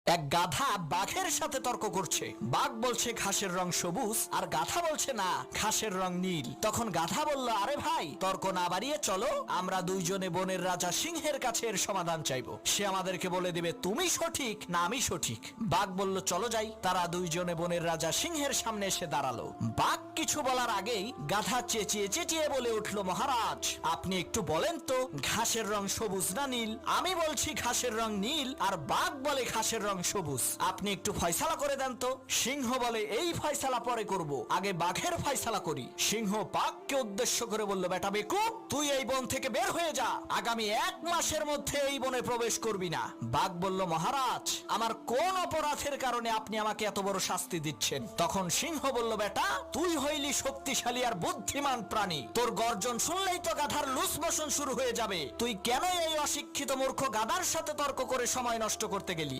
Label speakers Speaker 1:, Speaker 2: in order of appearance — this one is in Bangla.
Speaker 1: এক গাধা বাঘের সাথে তর্ক করছে। বাঘ বলছে ঘাসের রং সবুজ আর গাধা বলছে না, ঘাসের রং নীল। তখন গাধা বলল, আরে ভাই, তর্ক না বাড়িয়ে চলো, আমরা দুইজনে বনের রাজা সিংহের কাছে এর সমাধান চাইবো। সে আমাদেরকে বলে দেবে তুমি সঠিক না আমি সঠিক। বাঘ বলল চলো যাই। তারা দুইজনে বনের রাজা সিংহের সামনে এসে দাঁড়ালো। বাঘ কিছু বলার আগেই গাধা চেঁচিয়ে চেঁচিয়ে বলে উঠলো, মহারাজ আপনি একটু বলেন তো ঘাসের রং সবুজ না নীল? আমি বলছি ঘাসের রং নীল আর বাঘ বলে ঘাসের রং সবুজ। আপনি একটু ফয়সালা করে দেন তো। সিংহ বলে এই ফয়সালা পরে করব, আগে বাঘের ফয়সালা করি। সিংহ বাঘকে উদ্দেশ্য করে বলল, বেটা বেকুব, তুই এই বন থেকে বের হয়ে যা, আগামী 1 মাসের মধ্যে এই বনে প্রবেশ করবি না। বাঘ বলল, মহারাজ আমার কোন অপরাধের কারণে আপনি আমাকে এত বড় শাস্তি দিচ্ছেন? তখন সিংহ বলল, বেটা তুই হইলি শক্তিশালী আর বুদ্ধিমান প্রাণী, তোর গর্জন শুনলেই তো গাধার লুজ মোশন শুরু হয়ে যাবে। তুই কেন এই অশিক্ষিত মূর্খ গাধার সাথে তর্ক করে সময় নষ্ট করতে গেলি?